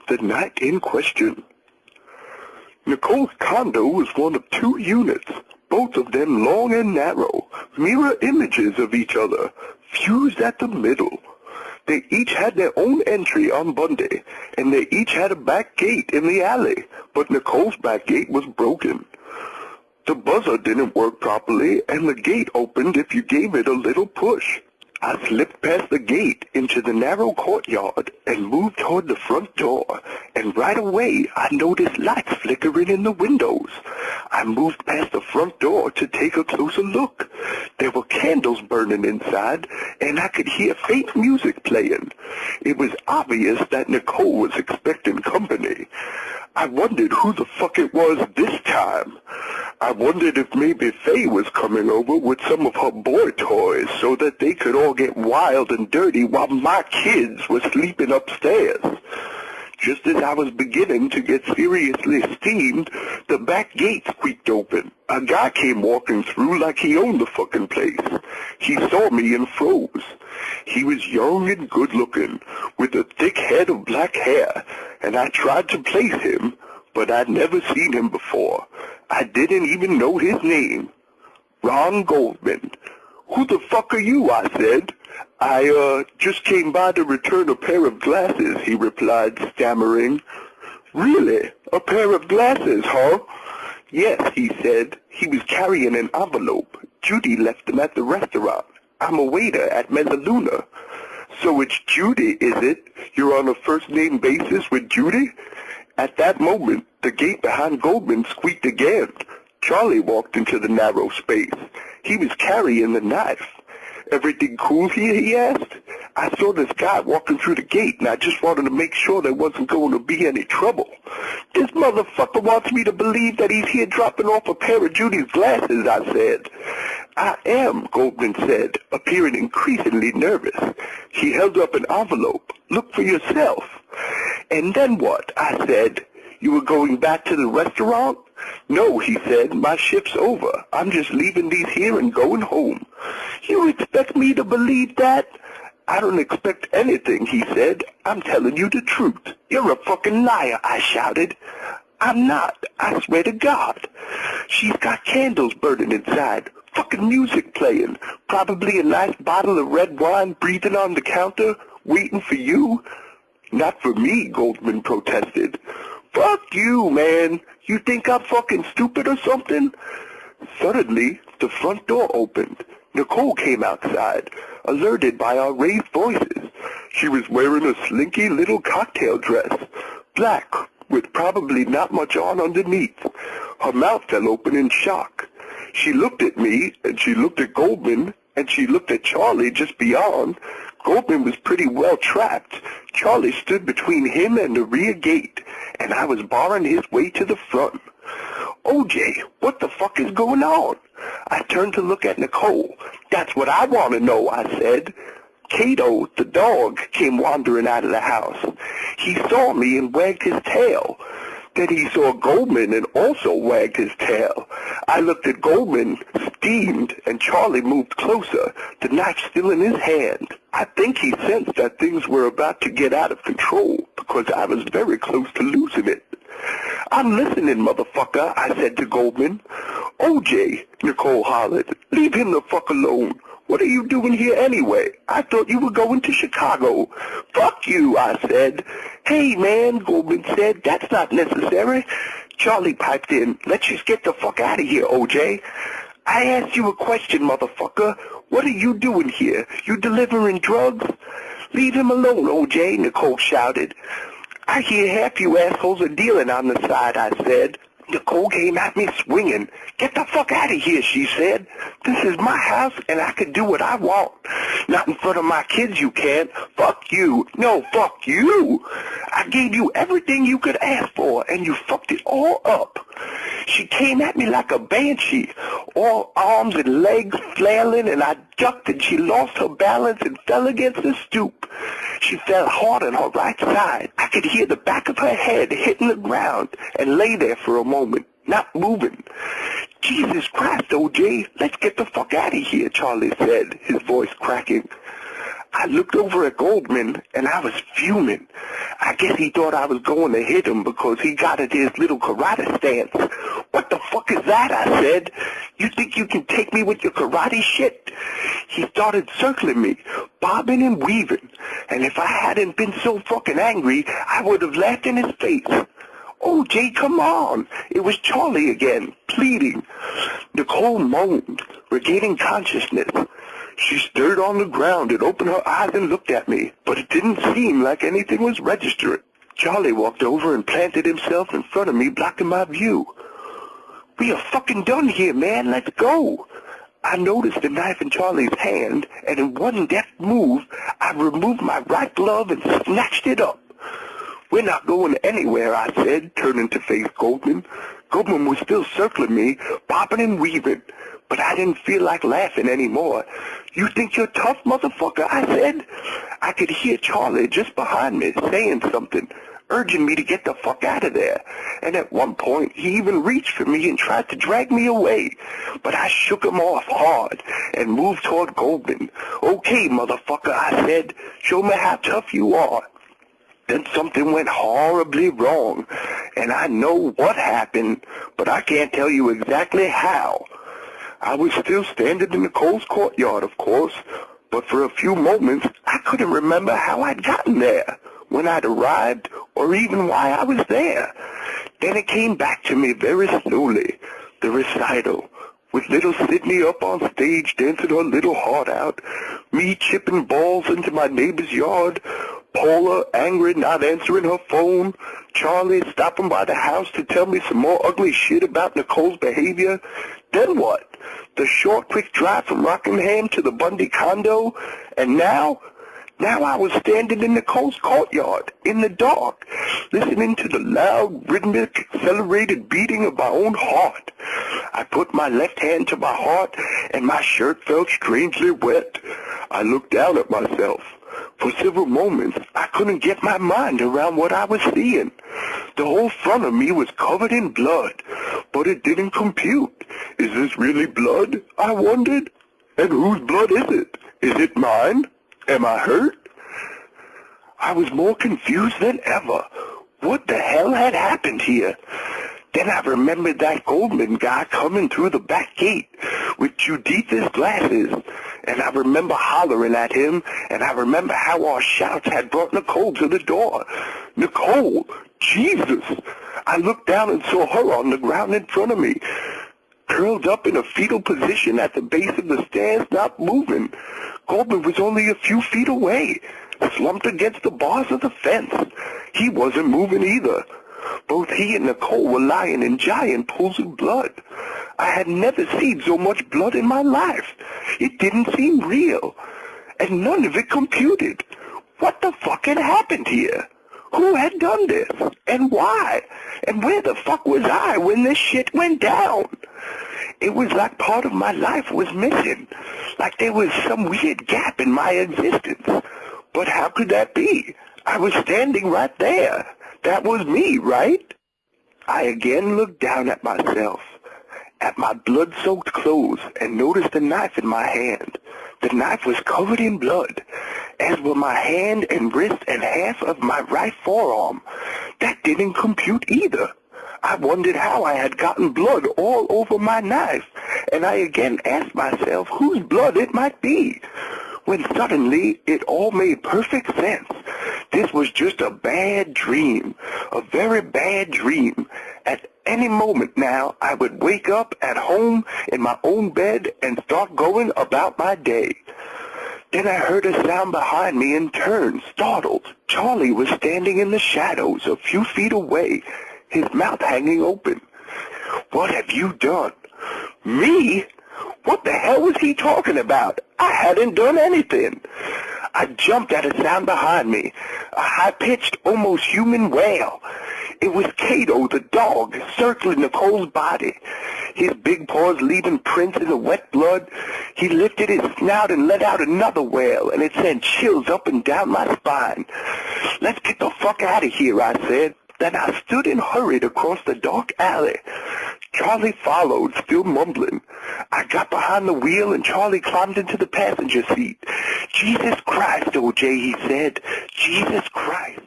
the night in question. Nicole's condo was one of 2 units, both of them long and narrow, mirror images of each other, fused at the middle. They each had their own entry on Bundy, and they each had a back gate in the alley, but Nicole's back gate was broken. The buzzer didn't work properly, and the gate opened if you gave it a little push. I slipped past the gate into the narrow courtyard and moved toward the front door, and right away I noticed lights flickering in the windows. I moved past the front door to take a closer look. There were candles burning inside, and I could hear faint music playing. It was obvious that Nicole was expecting company. I wondered who the fuck it was this time. I wondered if maybe Faye was coming over with some of her boy toys so that they could all get wild and dirty while my kids were sleeping upstairs. Just as I was beginning to get seriously steamed, the back gate squeaked open. A guy came walking through like he owned the fucking place. He saw me and froze. He was young and good-looking, with a thick head of black hair, and I tried to place him, but I'd never seen him before. I didn't even know his name. Ron Goldman. "Who the fuck are you?" I said. I just came by to return a pair of glasses," he replied, stammering. "Really? A pair of glasses, huh?" "Yes," he said. He was carrying an envelope. "Judy left them at the restaurant. I'm a waiter at Mezzaluna." "So it's Judy, is it? You're on a first-name basis with Judy?" At that moment, the gate behind Goldman squeaked again. Charlie walked into the narrow space. He was carrying the knife. "Everything cool here?" he asked. "I saw this guy walking through the gate, and I just wanted to make sure there wasn't going to be any trouble." "This motherfucker wants me to believe that he's here dropping off a pair of Judy's glasses," I said. "I am," Goldman said, appearing increasingly nervous. He held up an envelope. "Look for yourself." "And then what?" I said. "You were going back to the restaurant?" "No," he said, "my shift's over. I'm just leaving these here and going home." "You expect me to believe that?" "I don't expect anything," he said. "I'm telling you the truth." "You're a fucking liar," I shouted. "I'm not. I swear to God." "She's got candles burning inside, fucking music playing, probably a nice bottle of red wine breathing on the counter, waiting for you." "Not for me," Goldman protested. "Fuck you, man. You think I'm fucking stupid or something?" Suddenly, the front door opened. Nicole came outside, alerted by our raised voices. She was wearing a slinky little cocktail dress, black, with probably not much on underneath. Her mouth fell open in shock. She looked at me, and she looked at Goldman, and she looked at Charlie just beyond. Goldman was pretty well trapped. Charlie stood between him and the rear gate, and I was barring his way to the front. "OJ, what the fuck is going on?" I turned to look at Nicole. "That's what I want to know," I said. Cato, the dog, came wandering out of the house. He saw me and wagged his tail. Then he saw Goldman and also wagged his tail. I looked at Goldman, steamed, and Charlie moved closer, the knife still in his hand. I think he sensed that things were about to get out of control, because I was very close to losing it. "I'm listening, motherfucker," I said to Goldman. "OJ," Nicole hollered, "leave him the fuck alone. What are you doing here anyway? I thought you were going to Chicago." "Fuck you," I said. "Hey, man," Goldman said, "that's not necessary." Charlie piped in, "Let's just get the fuck out of here, OJ." "I asked you a question, motherfucker. What are you doing here? You delivering drugs?" "Leave him alone, OJ," Nicole shouted. "I hear half you assholes are dealing on the side," I said. Nicole came at me swinging. "Get the fuck out of here," she said. "This is my house, and I can do what I want." "Not in front of my kids, you can't." "Fuck you." "No, fuck you. I gave you everything you could ask for, and you fucked it all up." She came at me like a banshee, all arms and legs flailing, and I ducked, and she lost her balance and fell against the stoop. She fell hard on her right side. I could hear the back of her head hitting the ground, and lay there for a moment, not moving. "Jesus Christ, OJ, let's get the fuck out of here," Charlie said, his voice cracking. I looked over at Goldman, and I was fuming. I guess he thought I was going to hit him because he got into his little karate stance. What the fuck is that, I said. You think you can take me with your karate shit? He started circling me, bobbing and weaving, and if I hadn't been so fucking angry, I would have laughed in his face. Oh, Jay, come on. It was Charlie again, pleading. Nicole moaned, regaining consciousness. She stirred on the ground and opened her eyes and looked at me, but it didn't seem like anything was registering. Charlie walked over and planted himself in front of me, blocking my view. We are fucking done here, man. Let's go. I noticed the knife in Charlie's hand, and in one deft move, I removed my right glove and snatched it up. We're not going anywhere, I said, turning to face Goldman. Goldman was still circling me, bobbing and weaving, but I didn't feel like laughing anymore. You think you're tough, motherfucker, I said. I could hear Charlie just behind me saying something, urging me to get the fuck out of there. And at one point, he even reached for me and tried to drag me away. But I shook him off hard and moved toward Goldman. Okay, motherfucker, I said, show me how tough you are. Then something went horribly wrong, and I know what happened, but I can't tell you exactly how. I was still standing in Nicole's courtyard, of course, but for a few moments, I couldn't remember how I'd gotten there, when I'd arrived, or even why I was there. Then it came back to me very slowly, the recital, with little Sydney up on stage dancing her little heart out, me chipping balls into my neighbor's yard, Paula angry not answering her phone, Charlie stopping by the house to tell me some more ugly shit about Nicole's behavior. Then what? The short, quick drive from Rockingham to the Bundy condo, and now I was standing in Nicole's courtyard, in the dark, listening to the loud, rhythmic, accelerated beating of my own heart. I put my left hand to my heart, and my shirt felt strangely wet. I looked down at myself. For several moments, I couldn't get my mind around what I was seeing. The whole front of me was covered in blood, but it didn't compute. Is this really blood? I wondered. And whose blood is it? Is it mine? Am I hurt? I was more confused than ever. What the hell had happened here? Then I remembered that Goldman guy coming through the back gate with Judith's glasses, and I remember hollering at him, and I remember how our shouts had brought Nicole to the door. Nicole! Jesus! I looked down and saw her on the ground in front of me, curled up in a fetal position at the base of the stairs, not moving. Goldman was only a few feet away, slumped against the bars of the fence. He wasn't moving either. Both he and Nicole were lying in giant pools of blood. I had never seen so much blood in my life. It didn't seem real, and none of it computed. What the fuck had happened here? Who had done this? And why? And where the fuck was I when this shit went down? It was like part of my life was missing, like there was some weird gap in my existence. But how could that be? I was standing right there. That was me, right? I again looked down at myself, at my blood-soaked clothes, and noticed the knife in my hand. The knife was covered in blood, as were my hand and wrist and half of my right forearm. That didn't compute either. I wondered how I had gotten blood all over my knife, and I again asked myself whose blood it might be, when suddenly it all made perfect sense. This was just a bad dream, a very bad dream. At any moment now, I would wake up at home in my own bed and start going about my day. Then I heard a sound behind me and turned, startled. Charlie was standing in the shadows a few feet away, his mouth hanging open. What have you done? Me? What the hell was he talking about? I hadn't done anything. I jumped at a sound behind me, a high-pitched, almost human wail. It was Cato, the dog, circling Nicole's body, his big paws leaving prints in the wet blood. He lifted his snout and let out another wail, and it sent chills up and down my spine. Let's get the fuck out of here, I said. Then I stood and hurried across the dark alley. Charlie followed, still mumbling. I got behind the wheel and Charlie climbed into the passenger seat. Jesus Christ, O.J., he said. Jesus Christ.